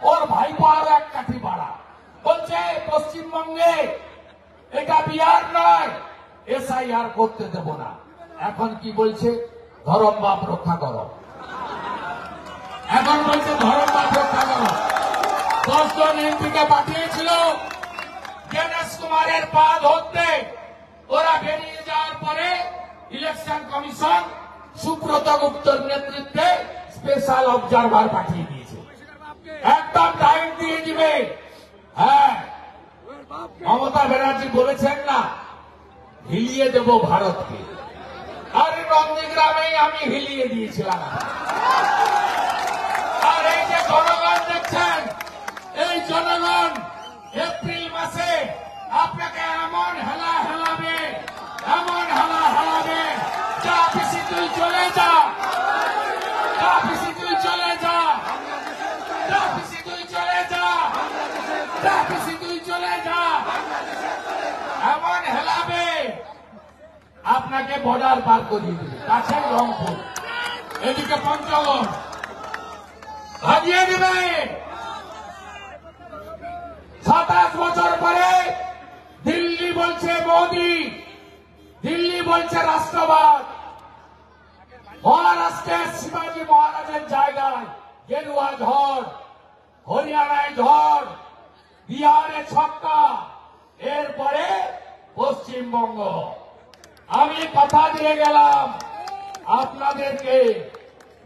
ওর ভাইপো আরো এক কাঠি বাড়া, বলছে পশ্চিমবঙ্গে এটা বিহার নয়, এসআইআর করতে দেব না। এখন কি বলছে? ধরম বাপ রক্ষা করো। এখন বলছে ধরম বাপ রক্ষা করো। 10 জন এমপিকে পাঠিয়েছিল গণেশ কুমারের পা ধরতে, ওরা বেরিয়ে যাওয়ার পরে ইলেকশন কমিশন সুব্রত গুপ্তর নেতৃত্বে স্পেশাল অবজারভার পাঠিয়ে দিয়েছে। একদম টাইম দিয়ে দিবে। হ্যাঁ, মমতা ব্যানার্জি বলেছেন না, হিলিয়ে দেব ভারতকে। আর নন্দীগ্রামেই আমি হিলিয়ে দিয়েছিলাম। আর এই যে জনগণ দেখছেন, এই জনগণ এপ্রিল মাসে আপনাকে এমন হেলা হেলাবে, এমন হেলা হেলাবে, যা পিসি তুই চলে যা, যা পিসি তুই চলে যা, যা পিসি তুই চলে যা, যা পিসি তুই চলে যা, এমন হেলাবে আপনাকে বর্ডার পার করিয়ে দেবে। কাছে রংপুর, এদিকে পঞ্চগড় ভাজিয়ে দেবে। 27 বছর পরে দিল্লি বলছে মোদি, দিল্লি বলছে রাষ্ট্রবাদ। মহারাষ্ট্রের শিবাজী মহারাজের জায়গায় গেরুয়া ঝড়, হরিয়ানায় ঝড়, বিহারে ছক্কা, এরপরে পশ্চিমবঙ্গ। আমি কথা দিয়ে গেলাম আপনাদেরকে,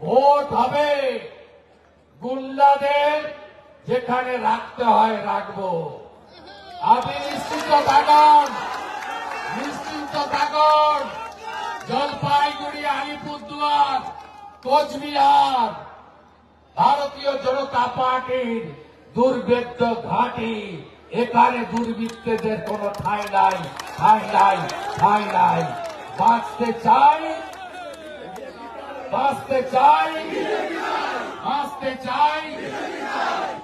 ভোট হবে, গুন্ডাদের যেখানে রাখতে হয় রাখবো। আপনি নিশ্চিন্ত থাকুন, নিশ্চিন্ত থাকুন। জলপাইগুড়ি, আলিপুরদুয়ার, কোচবিহার ভারতীয় জনতা পার্টির দুর্ভেদ্য ঘাঁটি। এখানে দুর্বৃত্তদের কোনো ঠাঁই নাই, ঠাঁই নাই, ঠাঁই নাই। বাঁচতে চাই, বাঁচতে চাই, বাঁচতে চাই,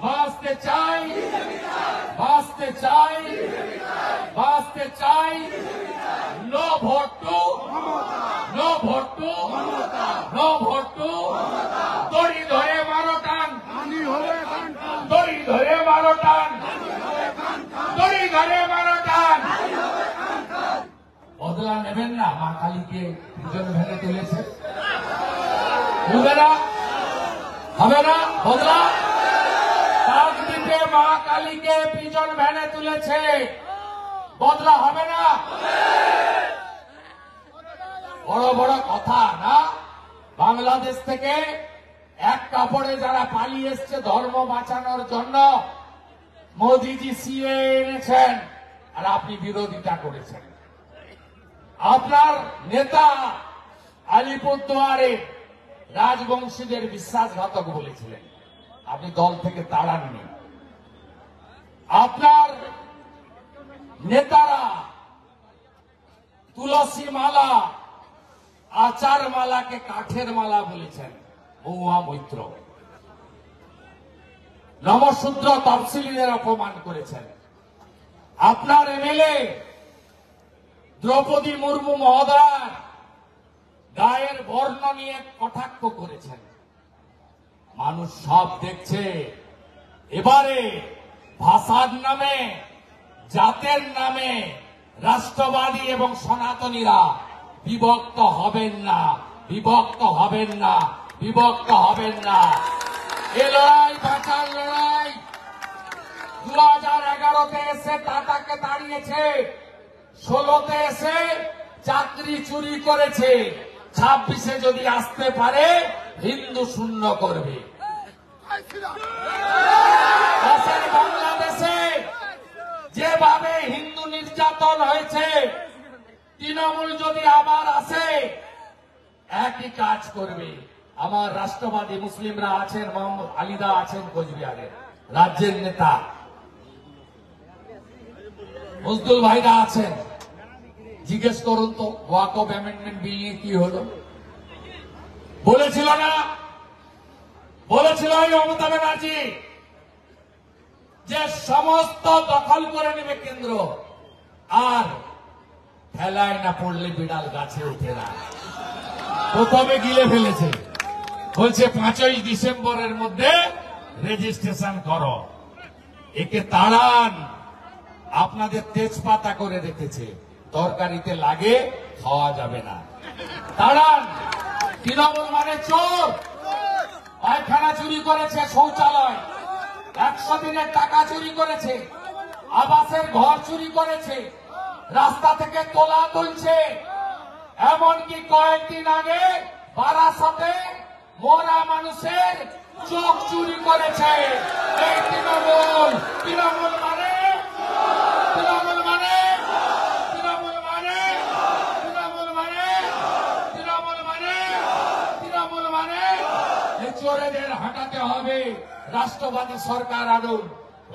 বাঁচতে চাই, বাঁচতে চাই, বাঁচতে চাই। No vote to, no vote to, no vote to. দড়ি ধরে মারো টান, দড়ি ধরে মারো টান, দড়ি ধরে মারো টান। বদলা নেবেন না? মা কালীকে পিছন ভেঙে তুলেছে, বুঝবে না? হবে না বদলা? কাকদ্বীপে মা কালীকে পিছন ভেঙে তুলেছে, বদলা হবে না? বড় বড় কথা না? বাংলাদেশ থেকে এক কাপড়ে যারা পালিয়ে এসছে ধর্ম বাঁচানোর জন্য, মোদিজি সিএ এনেছেন আর আপনি বিরোধিতা করেছেন। আপনার নেতা আলিপুরদুয়ারে রাজবংশীদের বিশ্বাসঘাতক বলেছিলেন, আপনি দল থেকে তাড়াননি। আপনার নেতারা তুলসী মালা, আচার মালাকে কাঠের মালা বলেছেন, মহুয়া মৈত্র। নমশূদ্র তফসিলিদের অপমান করেছেন। আপনার এমএলএ দ্রৌপদী মুর্মু মহোদয়া গায়ের বর্ণ নিয়ে কটাক্ষ করেছেন। মানুষ সব দেখছে। এবারে ভাষার নামে, জাতের নামে রাষ্ট্রবাদী এবং সনাতনীরা বিভক্ত হবেন না, বিভক্ত হবেন না, বিভক্ত হবেন না। এ লড়াই বাঁচার লড়াই। 2011তে এসে টাটাকে তাড়িয়েছে, 16তে এসে চাকরি চুরি করেছে, 26-এ যদি আসতে পারে হিন্দু শূন্য করবে। পাশের বাংলাদেশে যেভাবে হিন্দু নির্যাতন হয়েছে, তৃণমূল যদি আবার আসে একই কাজ করবে। আমার রাষ্ট্রবাদী মুসলিমরা আছেন, মোহাম্মদ আলিদা আছেন কোচবিহারে, রাজ্যের নেতা মজদুল ভাইরা আছেন। জিজ্ঞেস করুন তো ওয়াকফ অ্যামেন্ডমেন্ট বিল নিয়ে কি হলো? বলেছিল না, বলেছিল মমতা ব্যানার্জি যে সমস্ত দখল করে নেবে কেন্দ্র, আর ঠেলায় না পড়লে বিড়াল গাছে উঠে না। প্রথমে গিলে ফেলেছে, বলছে 5ই ডিসেম্বরের মধ্যে রেজিস্ট্রেশন করো, একে তাড়ান। আপনাদের তেজপাতা করে রেখেছে, তরকারিতে লাগে, খাওয়া যাবে না, তাড়ান। তৃণমূল মানে চোর, পায়খানা চুরি করেছে, শৌচালয় 100 দিনের টাকা চুরি করেছে, আবাসের ঘর চুরি করেছে, রাস্তা থেকে তোলা তুলছে। এমনকি কয়েকদিন আগে বারাসাতে মরা মানুষের চোখ চুরি করেছে। এই তৃণমূল, তৃণমূল মানে তৃণমূল মানে তৃণমূল মানে তৃণমূল মানে তৃণমূল মানে তৃণমূল মানে এই চোরেদের হাঁটাতে হবে। রাষ্ট্রবাদী সরকার আনুন।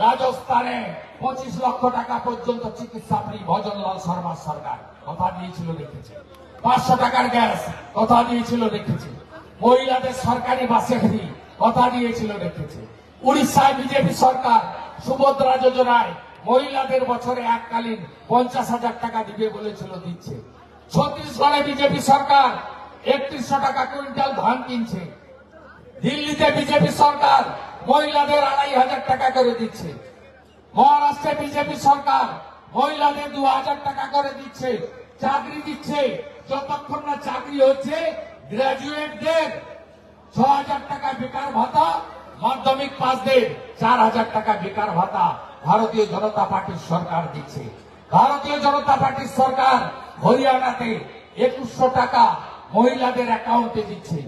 রাজস্থানে 25 লক্ষ টাকা পর্যন্ত চিকিৎসা ফ্রি ভজনলাল শর্মার সরকার কথা দিয়েছিল, রেখেছে। 500 টাকার গ্যাস কথা দিয়েছিল, রেখেছে। মহিলাদের সরকারি বাসে ফ্রি কথা দিয়েছিল, রেখেছে। উড়িষ্যায় বিজেপি সরকার সুভদ্রা যোজনায় মহিলাদের বছরে এককালীন 50,000 টাকা দিবে বলেছিল, দিচ্ছে। ছত্তিশগড়ে বিজেপি সরকার 3100 টাকা কুইন্টাল ধান কিনছে। দিল্লিতে বিজেপি সরকার মহিলাদের 2,500 টাকা করে দিচ্ছে। মহারাষ্ট্রে বিজেপি সরকার মহিলাদের 2,000 টাকা করে দিচ্ছে, চাকরি দিচ্ছে। যতক্ষণ না চাকরি হচ্ছে গ্রাজুয়েটদের 6,000 টাকা বেকার ভাতা, মাধ্যমিক পাসদের 4,000 টাকা বেকার ভাতা ভারতীয় জনতা পার্টির সরকার দিচ্ছে। ভারতীয় জনতা পার্টির সরকার হরিয়ানাতে 2,100 টাকা মহিলাদের অ্যাকাউন্টে দিচ্ছে।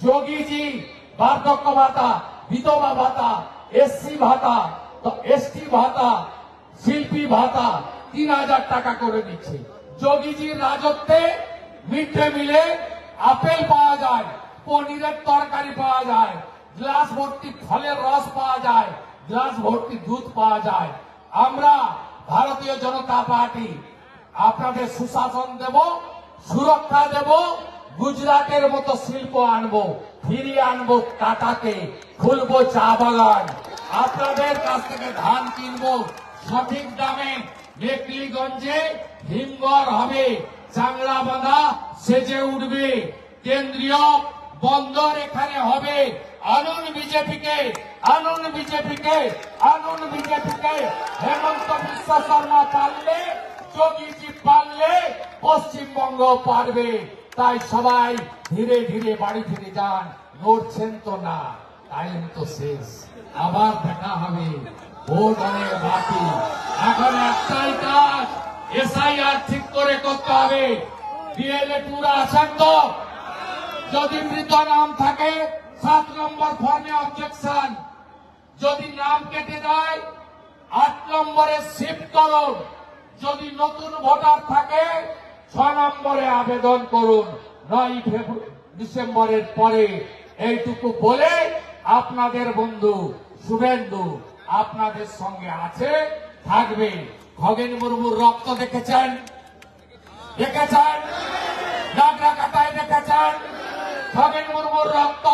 যোগীজি বার্ধক্য ভাতা, বিধবা ভাতা, এসসি ভাতা, এসটি ভাতা, শিল্পী ভাতা 3,000 টাকা করে দিচ্ছে। যোগীজির রাজত্বে মিড ডে মিলে আপেল পাওয়া যায়, পনিরের তরকারি পাওয়া যায়, গ্লাস ভর্তি ফলের রস পাওয়া যায়, গ্লাস ভর্তি দুধ পাওয়া যায়। আমরা ভারতীয় জনতা পার্টি আপনাদের সুশাসন দেব, সুরক্ষা দেব, গুজরাটের মতো শিল্প আনবো, ফিরিয়ে আনবো টাটাকে, খুলবো চা বাগান, আপনাদের কাছ থেকে ধান কিনবো সঠিক দামে। মেকলিগঞ্জে হিমঘর হবে, চাংড়া বাঁধা সেজে উঠবে, কেন্দ্রীয় বন্দর এখানে হবে। আনুন বিজেপিকে, আনুন বিজেপিকে, আনুন বিজেপিকে। হেমন্ত বিশ্ব শর্মা পারলে, যোগীজি পারলে পশ্চিমবঙ্গ পারবে। তাই সবাই ধীরে ধীরে বাড়ি ফিরে যান, নড়ছেন তো না, টাইম তো শেষ, আবার দেখা হবে, ভোট অনেক বাকি। এখন একটাই কাজ, এসআইআর ঠিক করে করতে হবে। ডিএলএ টুরা আছেন তো? যদি মৃত নাম থাকে 7 নম্বর ফর্মে অবজেকশন, যদি নাম কেটে দেয় 8 নম্বরে শিফট করুন, যদি নতুন ভোটার থাকে 6 নম্বরে আবেদন করুন 9 ডিসেম্বরের পরে। এইটুকু বলে আপনাদের বন্ধু শুভেন্দু আপনাদের সঙ্গে আছে, থাকবে। খগেন মুর্মুর রক্ত দেখেছেন, দেখেছেন, নাগরা কাটায় দেখেছেন, খগেন মুর্মুর রক্ত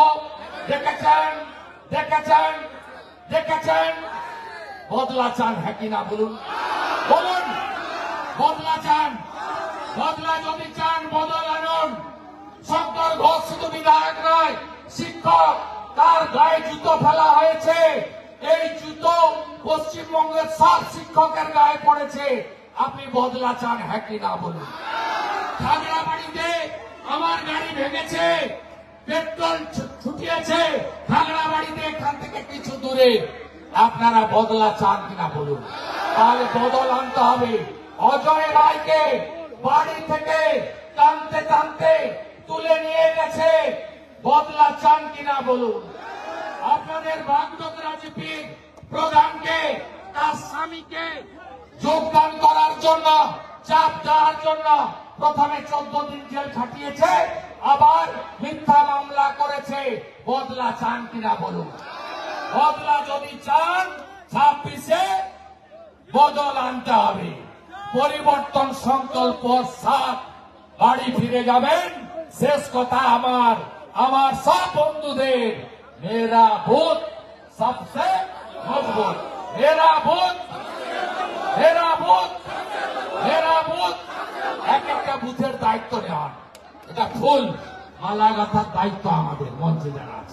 দেখেছেন, দেখেছেন, দেখেছেন। বদলা চান, হ্যাঁ কিনা বলুন, বলুন বদলা চান? বদলা যদি চান বদল আনুন। শঙ্কর ঘোষ শুধু বিধায়ক নয়, শিক্ষক, তার গায়ে জুতো ফেলা হয়েছে। এই জুতো পশ্চিমবঙ্গের সব শিক্ষকের গায়ে পড়েছে। আপনি বদলা চান, হ্যাঁ কিনা বলুন? খাগড়াবাড়িতে আমার গাড়ি ভেঙেছে, পেট্রোল ছুটিয়েছে খাগড়াবাড়িতে, এখান থেকে কিছু দূরে। আপনারা বদলা চান কিনা বলুন? তাহলে বদল আনতে হবে। অজয় রায়কে বাড়ি থেকে টানতে টানতে তুলে নিয়ে গেছে, বদলা চান কিনা বলুন? আপনাদের বাগডোগরা জিপির প্রধানকে তার স্বামীকে যোগদান করার জন্য, চাপ দেওয়ার জন্য প্রথমে 14 দিন জেল খাটিয়েছে, আবার মিথ্যা মামলা করেছে। বদলা চান কিনা বলুন? বদলা যদি চান 26-এ বদল আনতে হবে। পরিবর্তন সংকল্প 7, বাড়ি ফিরে যাবেন। শেষ কথা আমার, আমার সব বন্ধুদের, মেরা বুথ সবসে মজবুত, মেরা বুথ, মেরা বুথ, মেরা বুথ। এক একটা বুথের দায়িত্ব নেওয়ার, এটা ফুল মালা গাঁথার দায়িত্ব আমাদের মঞ্চে যারা আছে।